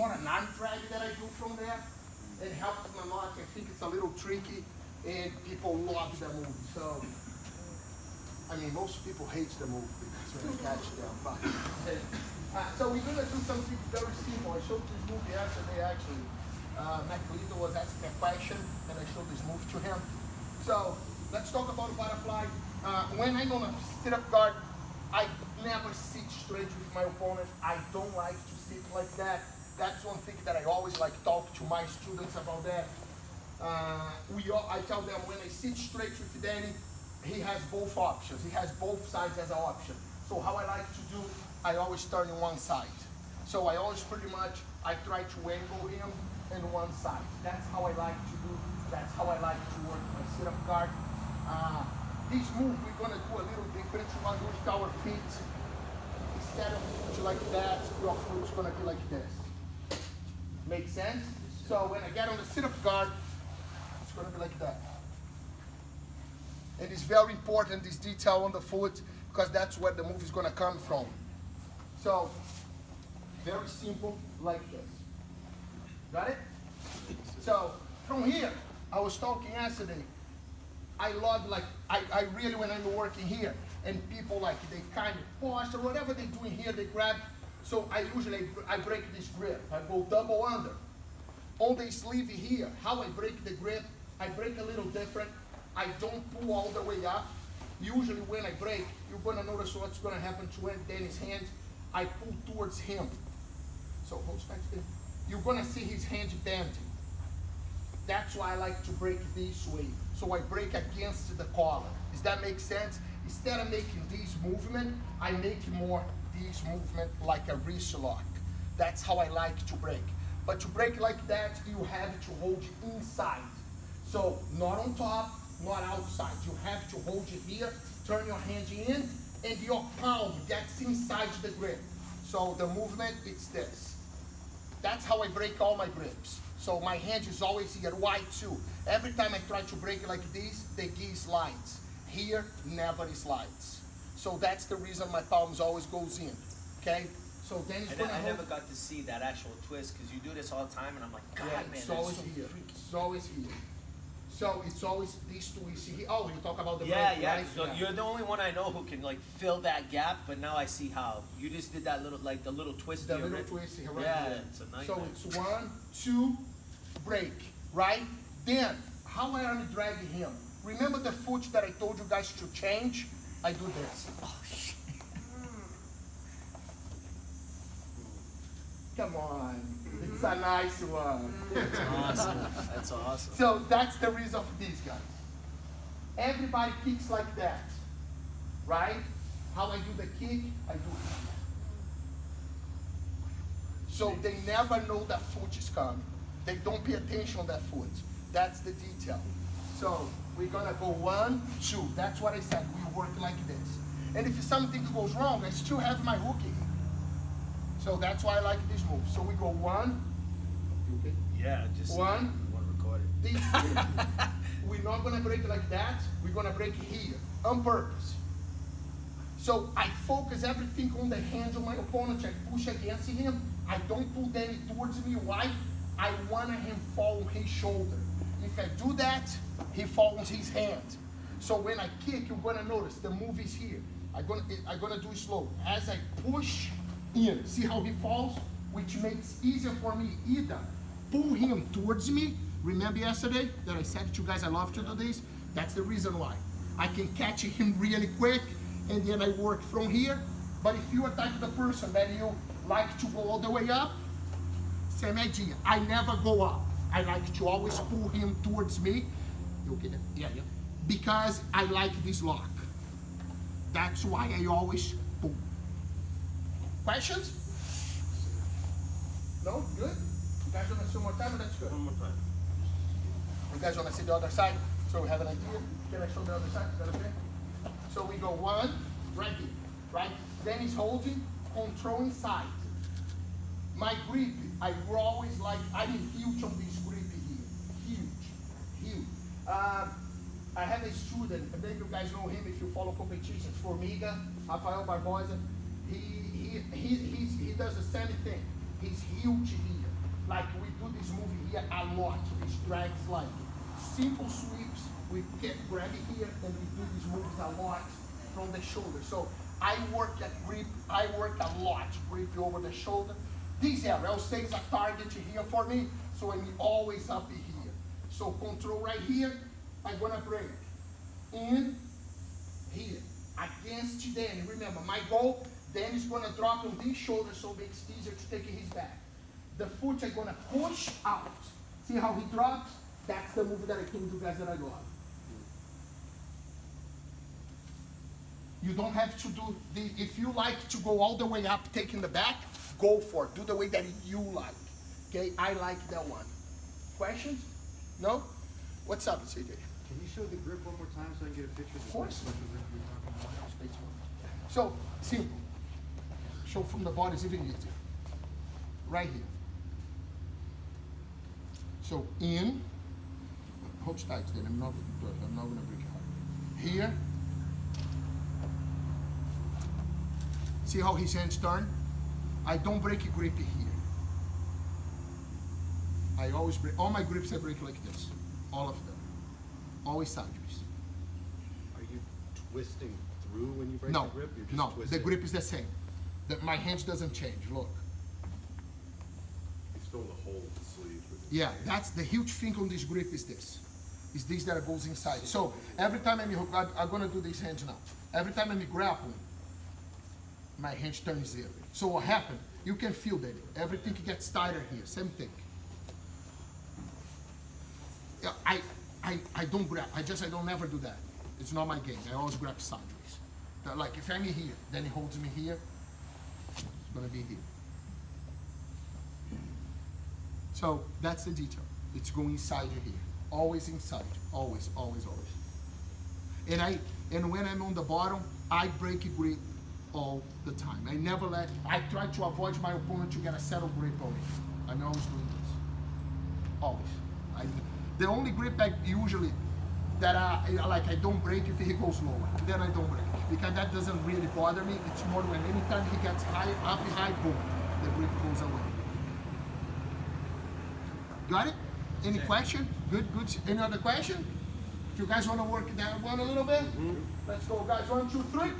more an arm drag that I do from there. It helps me a lot. I think it's a little tricky, and people love the move. So, I mean, most people hate the move because when I catch them. But, so we're gonna do something very simple. I showed this move yesterday actually. Mac was asking a question, and I showed this move to him. So let's talk about butterfly. When I'm on a sit-up guard, I never sit straight with my opponent. I don't like to sit like that. That's one thing that I always like talk to my students about that. I tell them when I sit straight with Danny, he has both options. He has both sides as an option. So how I like to do, I always turn in one side. So I always pretty much, I try to angle him in one side. That's how I like to do. That's how I like to work my sit-up guard. This move we're gonna do a little different. We're gonna do with our feet. Instead of foot like that, your foot's gonna be like this. Make sense? So when I get on the sit-up guard, it's gonna be like that. And it's very important, this detail on the foot, because that's where the move is gonna come from. So, very simple, like this. Got it? So, from here, I was talking yesterday, I love, like, I really, when I'm working here, and people, like, they kind of pause, or whatever they're doing here, they grab. So I usually, I break this grip. I go double under. On the sleeve here, how I break the grip, I break a little different. I don't pull all the way up. Usually when I break, you're gonna notice what's gonna happen to Danny's hands. I pull towards him. So hold tight there. You're gonna see his hands bending. That's why I like to break this way. So I break against the collar. Does that make sense? Instead of making this movement, I make more this movement like a wrist lock. That's how I like to break. But to break like that, you have to hold inside. So not on top, not outside. You have to hold it here, turn your hand in, and your palm gets inside the grip. So the movement, it's this. That's how I break all my grips. So my hand is always here, why too? Every time I try to break it like this, the gi slides. Here, never slides. So that's the reason my palms always goes in, okay? So then it's gonna I never got to see that actual twist, because you do this all the time, and I'm like, God, yeah, man, it's always so here. It's always here. So it's always these two you see here. Oh, you talk about the yeah, break, yeah. right? So you're the only one I know who can like fill that gap, but now I see how. You just did that little, like the little twist. The little twist here, right? Yeah, here. it's a nightmare. So it's 1, 2, break, right? Then, how I am dragging him. Remember the foot that I told you guys to change? I do this. Oh, shit. Come on, it's a nice one. That's awesome. That's awesome. So that's the reason for these guys. Everybody kicks like that, right? How I do the kick, I do it. So they never know that foot is coming. They don't pay attention on that foot. That's the detail. So we're gonna go 1, 2. That's what I said, we work like this. And if something goes wrong, I still have my hook here. So that's why I like this move. So we go 1. Okay. Yeah, just 1. You want to record it. This we're not gonna break it like that. We're gonna break it here on purpose. So I focus everything on the hands of my opponent. I push against him. I don't pull Danny towards me. Why? I want him fall on his shoulder. If I do that, he falls on his hand. So when I kick, you're gonna notice the move is here. I'm gonna do it slow. As I push in, see how he falls? Which makes easier for me either pull him towards me. Remember yesterday that I said to you guys I love to do this? That's the reason why. I can catch him really quick, and then I work from here. But if you attack the person that you like to go all the way up, same idea. I never go up. I like to always pull him towards me. You okay there? Yeah, yeah. Because I like this lock. That's why I always pull. Questions? No? Good? You guys want to see one more time? That's good. One more time. You guys want to see the other side? So we have an idea. Can I show the other side? Is that okay? So we go 1, right here, right? Then he's holding, controlling side. My grip, I always like, I'm huge on this grip here. Huge, huge. I have a student, maybe you guys know him if you follow competitions, Formiga, Rafael Barbosa. He does the same thing. He's huge here. this move here a lot, which drags like simple sweeps. We grab it here and we do these moves a lot from the shoulder. So I work at grip, I work a lot, grip over the shoulder. This area, I'll say is a target here for me, so I'm always up here. So control right here, I'm gonna break. In, here, against Danny. Remember, my goal, Danny's gonna drop on this shoulder so it makes it easier to take his back. The foot I'm gonna push out. See how he drops? That's the move that I told you guys that I love. You don't have to do the, if you like to go all the way up, taking the back, go for it. Do the way that you like. Okay, I like that one. Questions? No? What's up, CJ? Can you show the grip one more time so I can get a picture of the course. special grip you're talking about? So, simple. Show from the body is even easier. Right here. So, in. Hold tight then, I'm not gonna break your heart. Here. See how his hands turn? I don't break a grip here. I always break, all my grips I break like this. All of them. Always sideways. Are you twisting through when you break No, the grip? You're just no, twisting. the grip is the same. My hands doesn't change, look. You still the whole sleeve. Yeah, that's the huge thing on this grip is this. Is this that goes inside. So every time I'm gonna do these hands now. Every time I'm grappling, my hands turn zero. So what happened? You can feel that everything gets tighter here. Same thing. Yeah, I don't grab. I don't never do that. It's not my game. I always grab sideways. Like if I'm here, then he holds me here. It's gonna be here. So that's the detail. It's going inside you here. Always inside. Always, always, always. And when I'm on the bottom, I break a grip all the time. I try to avoid my opponent to get a settled grip on me. I'm always doing this. Always. The only grip I usually, I don't break if he goes lower. Then I don't break. Because that doesn't really bother me. It's more when anytime he gets high, up high, boom, the grip goes away. Got it? Any question? Good, good. Any other question? Do you guys want to work that one a little bit? Mm-hmm. Let's go, guys. 1, 2, 3.